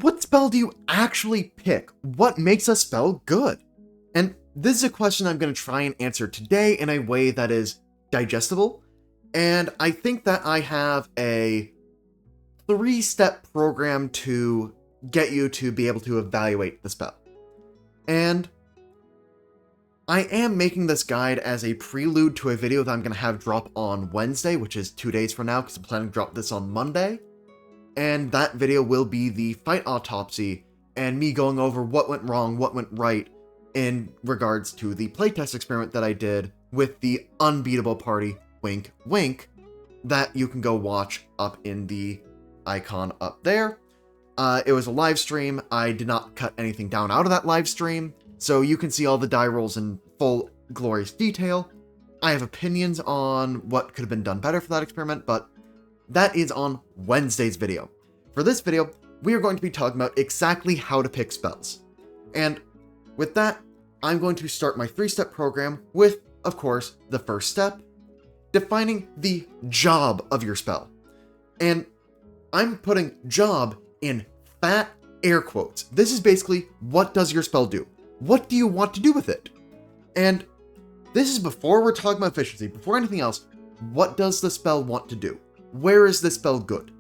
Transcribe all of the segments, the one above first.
what spell do you actually pick? What makes a spell good? And this is a question I'm going to try and answer today in a way that is digestible. And I think that I have a 3-step program to get you to be able to evaluate the spell. And I am making this guide as a prelude to a video that I'm going to have drop on Wednesday, which is 2 days from now, because I'm planning to drop this on Monday. And that video will be the fight autopsy and me going over what went wrong, what went right in regards to the playtest experiment that I did with the unbeatable party, wink wink, that you can go watch up in the icon up there. It was a live stream. I did not cut anything down out of that live stream, so you can see all the die rolls in full glorious detail. I have opinions on what could have been done better for that experiment, but that is on Wednesday's video. For this video, we are going to be talking about exactly how to pick spells. And with that, I'm going to start my 3-step program with, of course, the first step, defining the job of your spell. And I'm putting job in fat air quotes. This is basically, what does your spell do? What do you want to do with it? And this is before we're talking about efficiency, before anything else, what does the spell want to do? Where is this spell good?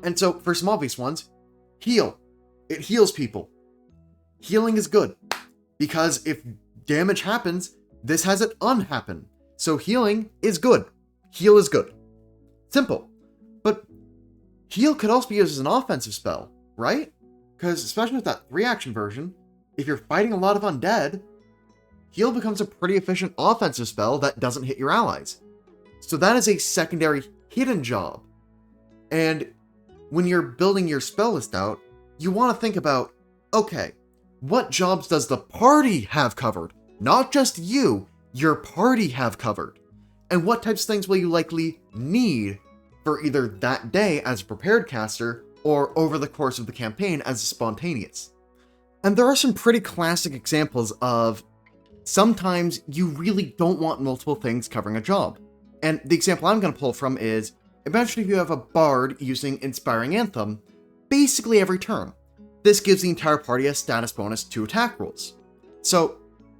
And so, for some obvious ones, heal. It heals people. Healing is good, because if damage happens, this has it unhappen. So healing is good. Heal is good. Simple. But heal could also be used as an offensive spell, right? Because especially with that 3-action version, if you're fighting a lot of undead, heal becomes a pretty efficient offensive spell that doesn't hit your allies. So that is a secondary hidden job. And when you're building your spell list out, you want to think about, okay, what jobs does the party have covered? Not just you, your party have covered. And what types of things will you likely need for either that day as a prepared caster or over the course of the campaign as a spontaneous. And there are some pretty classic examples of sometimes you really don't want multiple things covering a job. And the example I'm going to pull from is, imagine if you have a bard using Inspiring Anthem basically every turn. This gives the entire party a status bonus to attack rolls. So,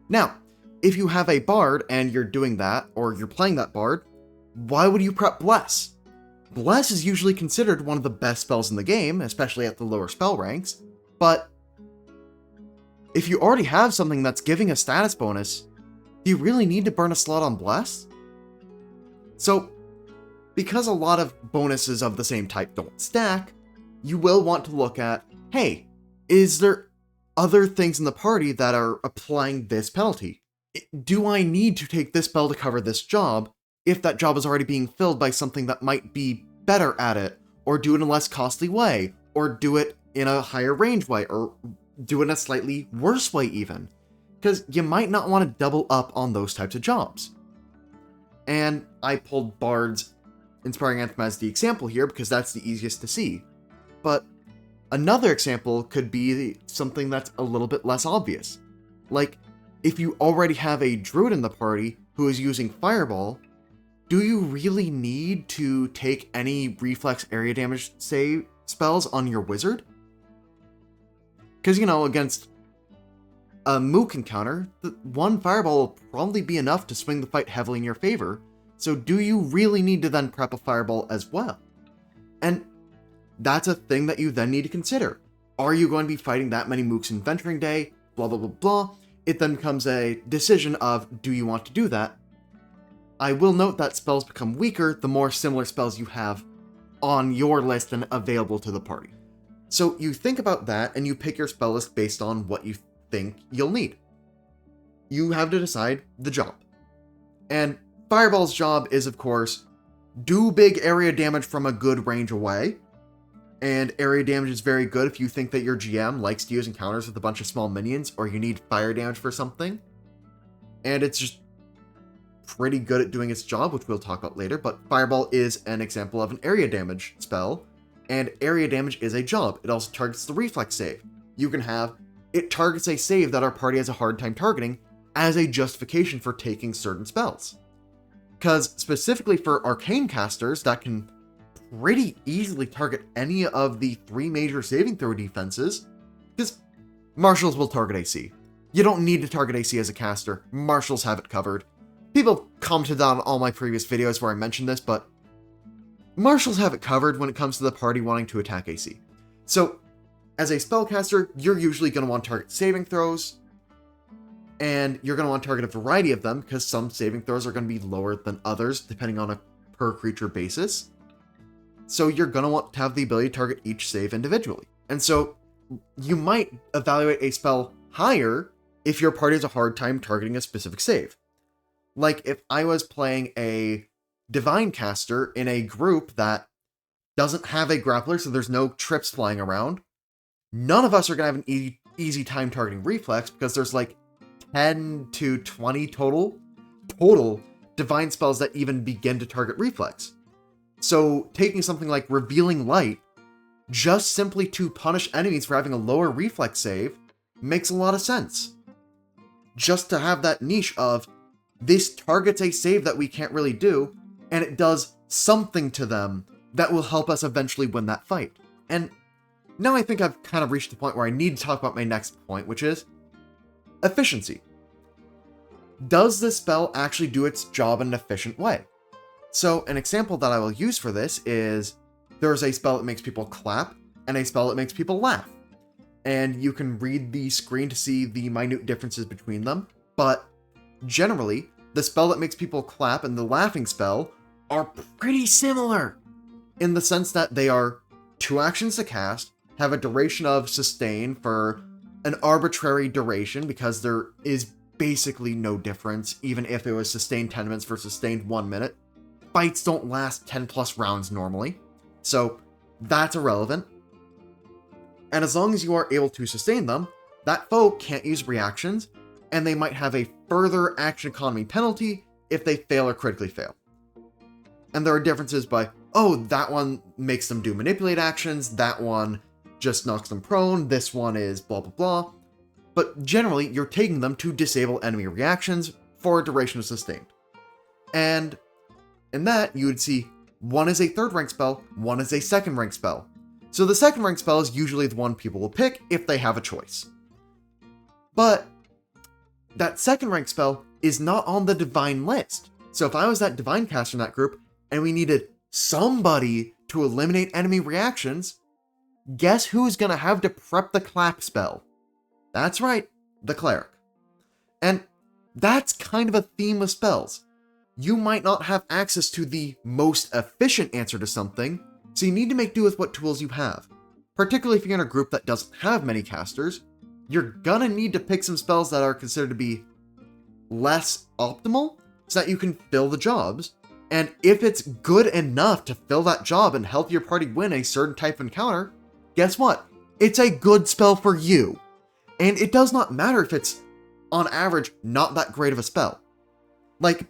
now, if you have a bard and you're doing that, or you're playing that bard, why would you prep Bless? Bless is usually considered one of the best spells in the game, especially at the lower spell ranks, but if you already have something that's giving a status bonus, do you really need to burn a slot on Bless? So, because a lot of bonuses of the same type don't stack, you will want to look at, hey, is there other things in the party that are applying this penalty? Do I need to take this spell to cover this job if that job is already being filled by something that might be better at it, or do it in a less costly way, or do it in a higher range way, or do it in a slightly worse way even? Because you might not want to double up on those types of jobs. And I pulled Bard's Inspiring Anthem as the example here because that's the easiest to see. But another example could be something that's a little bit less obvious. Like, if you already have a druid in the party who is using Fireball, do you really need to take any reflex area damage save spells on your wizard? Because, against a Mook encounter, the one Fireball will probably be enough to swing the fight heavily in your favor, so do you really need to then prep a Fireball as well? And that's a thing that you then need to consider. Are you going to be fighting that many Mooks in Venturing Day? Blah, blah, blah, blah. It then becomes a decision of, do you want to do that? I will note that spells become weaker the more similar spells you have on your list and available to the party. So you think about that and you pick your spell list based on what you think you'll need. You have to decide the job. And Fireball's job is, of course, do big area damage from a good range away. And area damage is very good if you think that your GM likes to use encounters with a bunch of small minions, or you need fire damage for something. And it's just pretty good at doing its job, which we'll talk about later, but Fireball is an example of an area damage spell, and area damage is a job. It also targets the reflex save. You can have, it targets a save that our party has a hard time targeting as a justification for taking certain spells. Because specifically for arcane casters, that can pretty easily target any of the 3 major saving throw defenses, because Marshals will target AC. You don't need to target AC as a caster, Marshals have it covered. People commented on all my previous videos where I mentioned this, but Marshals have it covered when it comes to the party wanting to attack AC. So, as a spellcaster, you're usually going to want to target saving throws, and you're going to want to target a variety of them, because some saving throws are going to be lower than others, depending on a per creature basis. So you're going to want to have the ability to target each save individually. And so you might evaluate a spell higher if your party has a hard time targeting a specific save. Like if I was playing a Divine Caster in a group that doesn't have a grappler, so there's no trips flying around, none of us are going to have an easy time targeting Reflex, because there's like 10 to 20 total Divine spells that even begin to target Reflex. So taking something like Revealing Light, just simply to punish enemies for having a lower Reflex save, makes a lot of sense. Just to have that niche of, this targets a save that we can't really do, and it does something to them that will help us eventually win that fight. And now I think I've kind of reached the point where I need to talk about my next point, which is efficiency. Does this spell actually do its job in an efficient way? So an example that I will use for this is, there's a spell that makes people clap, and a spell that makes people laugh. And you can read the screen to see the minute differences between them, but generally, the spell that makes people clap and the laughing spell are pretty similar, in the sense that they are 2 actions to cast, have a duration of sustain for an arbitrary duration, because there is basically no difference, even if it was sustained 10 minutes for sustained 1 minute. Fights don't last 10 plus rounds normally, so that's irrelevant. And as long as you are able to sustain them, that foe can't use reactions, and they might have a further action economy penalty if they fail or critically fail. And there are differences by, oh, that one makes them do manipulate actions, that one just knocks them prone, this one is blah blah blah. But generally, you're taking them to disable enemy reactions for a duration of sustained. And in that, you would see one is a 3rd rank spell, one is a 2nd rank spell. So the 2nd rank spell is usually the one people will pick if they have a choice. But that 2nd rank spell is not on the Divine list. So if I was that Divine caster in that group, and we needed somebody to eliminate enemy reactions, guess who's going to have to prep the clap spell? That's right, the Cleric. And that's kind of a theme of spells. You might not have access to the most efficient answer to something, so you need to make do with what tools you have. Particularly if you're in a group that doesn't have many casters, you're gonna need to pick some spells that are considered to be less optimal, so that you can fill the jobs. And if it's good enough to fill that job and help your party win a certain type of encounter, guess what? It's a good spell for you. And it does not matter if it's, on average, not that great of a spell. Like,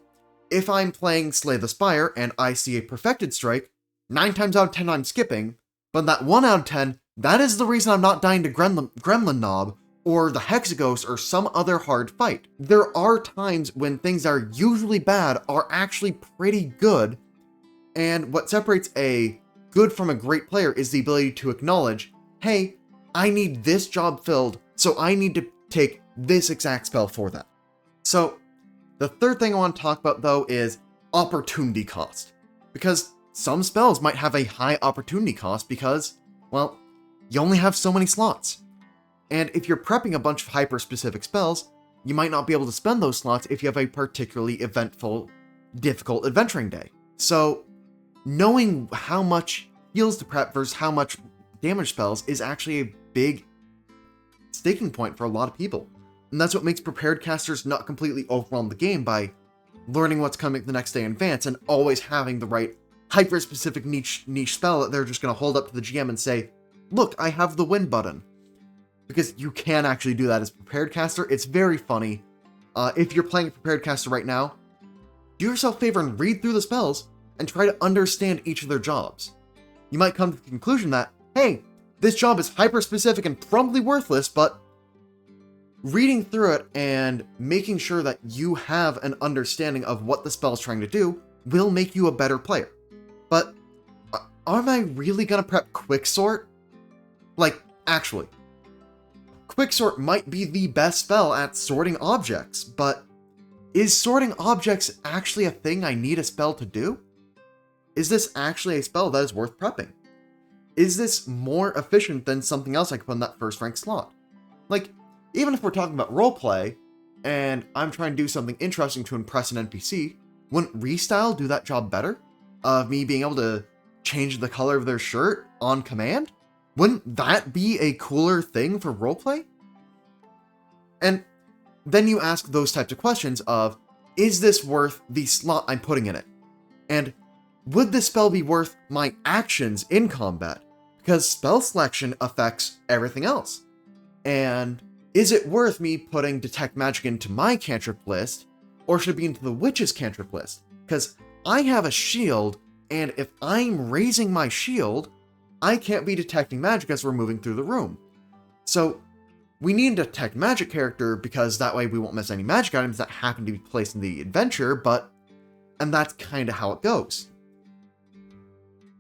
if I'm playing Slay the Spire and I see a Perfected Strike, 9 times out of 10 I'm skipping, but that 1 out of 10, that is the reason I'm not dying to Gremlin Knob, or the Hexaghost, or some other hard fight. There are times when things that are usually bad are actually pretty good, and what separates a good from a great player is the ability to acknowledge, hey, I need this job filled, so I need to take this exact spell for that. So, the third thing I want to talk about, though, is opportunity cost. Because some spells might have a high opportunity cost because, well, you only have so many slots. And if you're prepping a bunch of hyper-specific spells, you might not be able to spend those slots if you have a particularly eventful, difficult adventuring day. So, knowing how much heals to prep versus how much damage spells is actually a big sticking point for a lot of people. And that's what makes prepared casters not completely overwhelm the game by learning what's coming the next day in advance and always having the right hyper-specific niche spell that they're just going to hold up to the GM and say, look, I have the win button. Because you can actually do that as a prepared caster. It's very funny. If you're playing a prepared caster right now, do yourself a favor and read through the spells and try to understand each of their jobs. You might come to the conclusion that, hey, this job is hyper-specific and probably worthless, but reading through it and making sure that you have an understanding of what the spell is trying to do will make you a better player. But am I really gonna prep Quicksort? Like, actually, Quicksort might be the best spell at sorting objects, but is sorting objects actually a thing I need a spell to do? Is this actually a spell that is worth prepping? Is this more efficient than something else I could put in that first rank slot? Like, even if we're talking about roleplay, and I'm trying to do something interesting to impress an NPC, wouldn't Restyle do that job better? Of me being able to change the color of their shirt on command? Wouldn't that be a cooler thing for roleplay? And then you ask those types of questions of, is this worth the slot I'm putting in it? And would this spell be worth my actions in combat? Because spell selection affects everything else. And is it worth me putting Detect Magic into my cantrip list, or should it be into the Witch's cantrip list? Because I have a shield, and if I'm raising my shield, I can't be detecting magic as we're moving through the room. So we need a Detect Magic character because that way we won't miss any magic items that happen to be placed in the adventure, and that's kind of how it goes.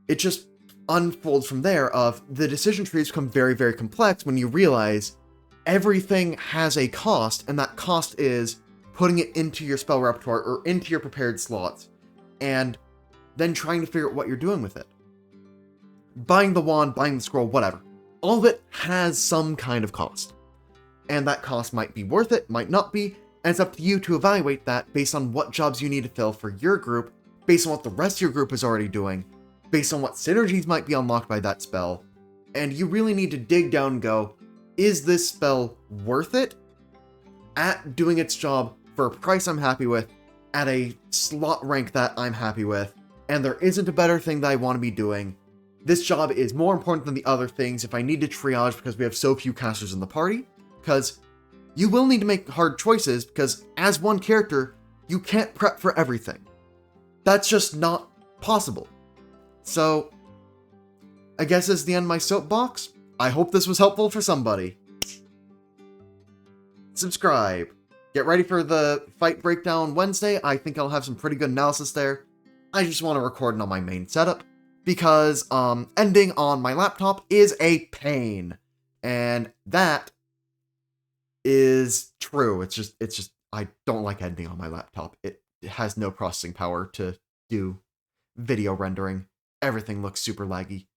It just unfolds from there of the decision trees become very, very complex when you realize everything has a cost, and that cost is putting it into your spell repertoire or into your prepared slots, and then trying to figure out what you're doing with it. Buying the wand, buying the scroll, whatever. All of it has some kind of cost. And that cost might be worth it, might not be, and it's up to you to evaluate that based on what jobs you need to fill for your group, based on what the rest of your group is already doing, based on what synergies might be unlocked by that spell, and you really need to dig down and go, is this spell worth it at doing its job for a price I'm happy with, at a slot rank that I'm happy with, and there isn't a better thing that I want to be doing. This job is more important than the other things if I need to triage because we have so few casters in the party, because you will need to make hard choices because as one character, you can't prep for everything. That's just not possible. So, I guess this is the end of my soapbox. I hope this was helpful for somebody. Subscribe. Get ready for the fight breakdown Wednesday. I think I'll have some pretty good analysis there. I just want to record it on my main setup because ending on my laptop is a pain. And that is true. It's just I don't like editing on my laptop. It has no processing power to do video rendering. Everything looks super laggy.